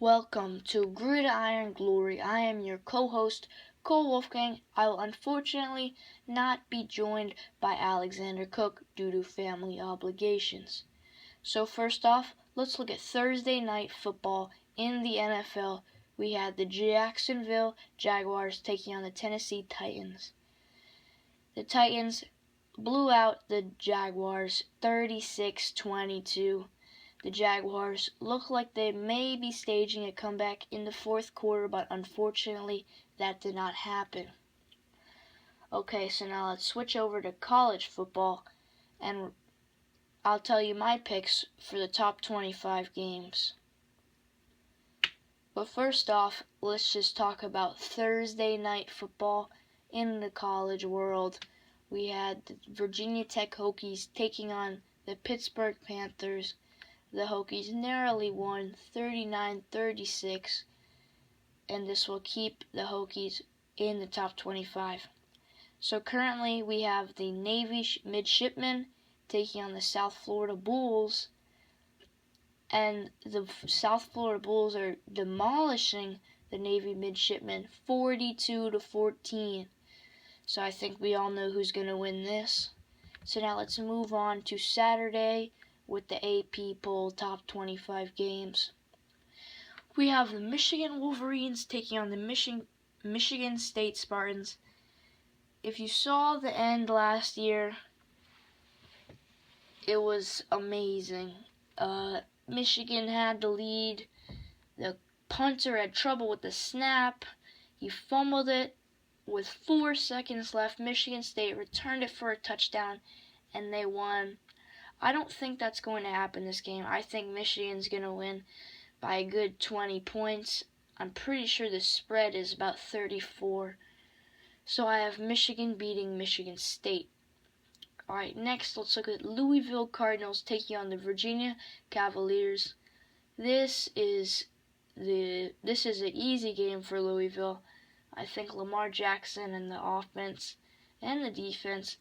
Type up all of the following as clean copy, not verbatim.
Welcome to Gridiron Glory. I am your co-host, Cole Wolfgang. I will unfortunately not be joined by Alexander Cook due to family obligations. So first off, let's look at Thursday night football in the NFL. We had the Jacksonville Jaguars taking on the Tennessee Titans. The Titans blew out the Jaguars 36-22. The Jaguars look like they may be staging a comeback in the fourth quarter, but unfortunately that did not happen. Okay, so now let's switch over to college football, and I'll tell you my picks for the top 25 games. But first off, let's just talk about Thursday night football in the college world. We had the Virginia Tech Hokies taking on the Pittsburgh Panthers. The Hokies narrowly won 39-36, and this will keep the Hokies in the top 25. So currently we have the Navy Midshipmen taking on the South Florida Bulls, and the South Florida Bulls are demolishing the Navy Midshipmen 42-14. So I think we all know who's going to win this. So now let's move on to Saturday with the AP Poll top 25 games. We have the Michigan Wolverines taking on the Michigan State Spartans. If you saw the end last year, it was amazing. Michigan had the lead. The punter had trouble with the snap. He fumbled it. With 4 seconds left, Michigan State returned it for a touchdown, and they won. I don't think that's going to happen this game. I think Michigan's going to win by a good 20 points. I'm pretty sure the spread is about 34. So I have Michigan beating Michigan State. Alright, next let's look at Louisville Cardinals taking on the Virginia Cavaliers. This is an easy game for Louisville. I think Lamar Jackson and the offense and the defense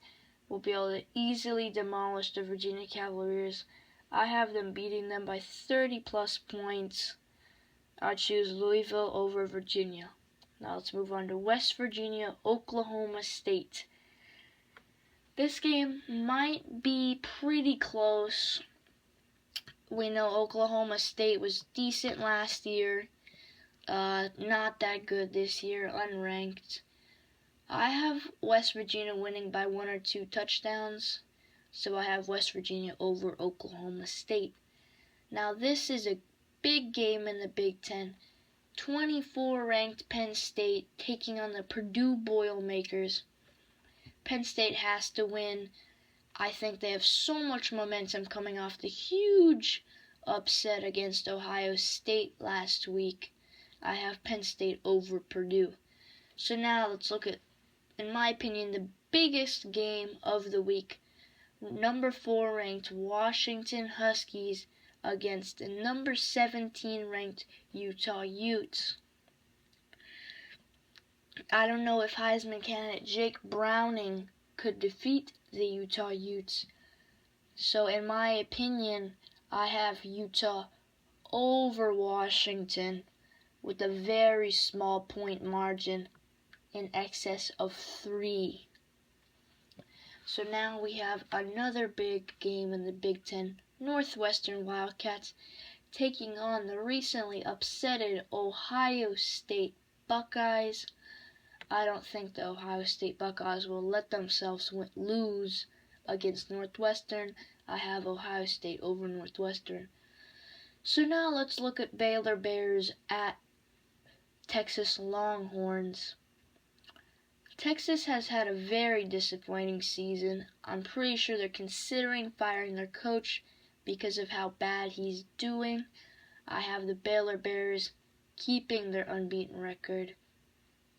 will be able to easily demolish the Virginia Cavaliers. I have them beating them by 30 plus points. I choose Louisville over Virginia. Now let's move on to West Virginia, Oklahoma State. This game might be pretty close. We know Oklahoma State was decent last year. Not that good this year, unranked. I have West Virginia winning by 1 or 2 touchdowns, so I have West Virginia over Oklahoma State. Now this is a big game in the Big Ten. 24 ranked Penn State taking on the Purdue Boilermakers. Penn State has to win. I think they have so much momentum coming off the huge upset against Ohio State last week. I have Penn State over Purdue. So now let's look at, in my opinion, the biggest game of the week. Number 4 ranked Washington Huskies against the number 17 ranked Utah Utes. I don't know if Heisman candidate Jake Browning could defeat the Utah Utes. So in my opinion, I have Utah over Washington with a very small point margin in excess of 3. So now we have another big game in the Big Ten. Northwestern Wildcats taking on the recently upsetted Ohio State Buckeyes. I don't think the Ohio State Buckeyes will let themselves lose against Northwestern. I have Ohio State over Northwestern. So now let's look at Baylor Bears at Texas Longhorns. Texas has had a very disappointing season. I'm pretty sure they're considering firing their coach because of how bad he's doing. I have the Baylor Bears keeping their unbeaten record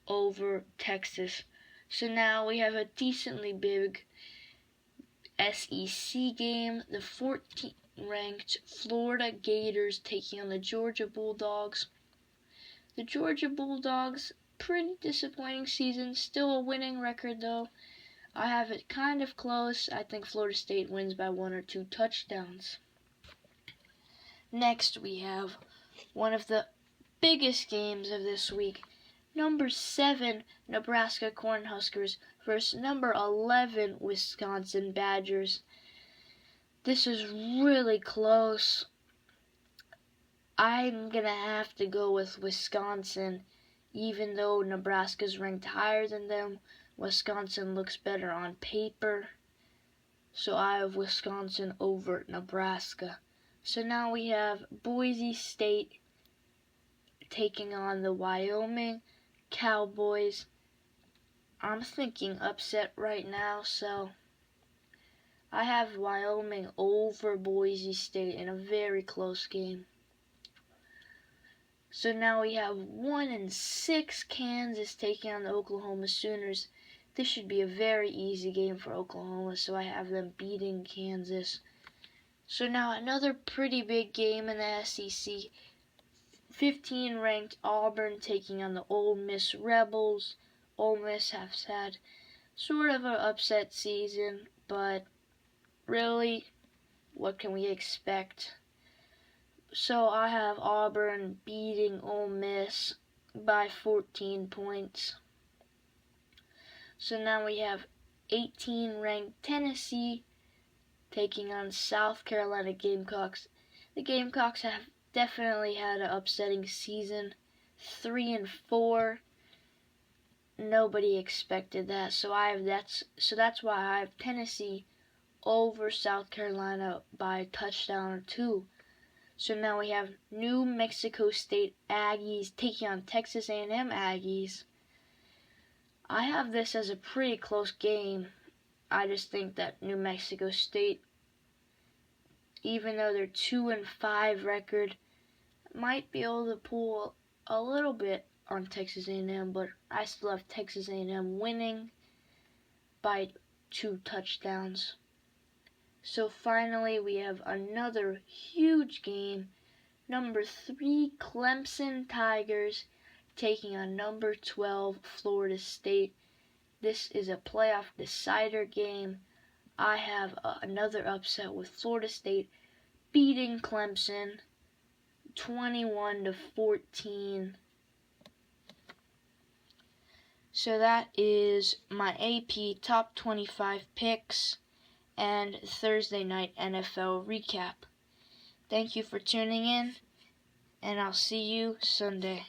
over Texas. So now we have a decently big SEC game. The 14th ranked Florida Gators taking on the Georgia Bulldogs. The Georgia Bulldogs, pretty disappointing season. Still a winning record though. I have it kind of close. I think Florida State wins by 1 or 2 touchdowns. Next we have one of the biggest games of this week. Number 7, Nebraska Cornhuskers versus number 11, Wisconsin Badgers. This is really close. I'm going to have to go with Wisconsin. Even though Nebraska's ranked higher than them, Wisconsin looks better on paper. So I have Wisconsin over Nebraska. So now we have Boise State taking on the Wyoming Cowboys. I'm thinking upset right now, so I have Wyoming over Boise State in a very close game. So now we have 1-6 Kansas taking on the Oklahoma Sooners. This should be a very easy game for Oklahoma, so I have them beating Kansas. So now another pretty big game in the SEC. 15-ranked Auburn taking on the Ole Miss Rebels. Ole Miss has had sort of an upset season, but really, what can we expect? So I have Auburn beating Ole Miss by 14 points. So now we have 18-ranked Tennessee taking on South Carolina Gamecocks. The Gamecocks have definitely had an upsetting season. 3-4. Nobody expected that. So that's why I have Tennessee over South Carolina by a touchdown or 2. So now we have New Mexico State Aggies taking on Texas A&M Aggies. I have this as a pretty close game. I just think that New Mexico State, even though they're 2-5 record, might be able to pull a little bit on Texas A&M, but I still have Texas A&M winning by 2 touchdowns. So finally, we have another huge game. Number 3, Clemson Tigers taking on number 12, Florida State. This is a playoff decider game. I have another upset with Florida State beating Clemson 21-14. So that is my AP Top 25 picks and Thursday night NFL recap. Thank you for tuning in, and I'll see you Sunday.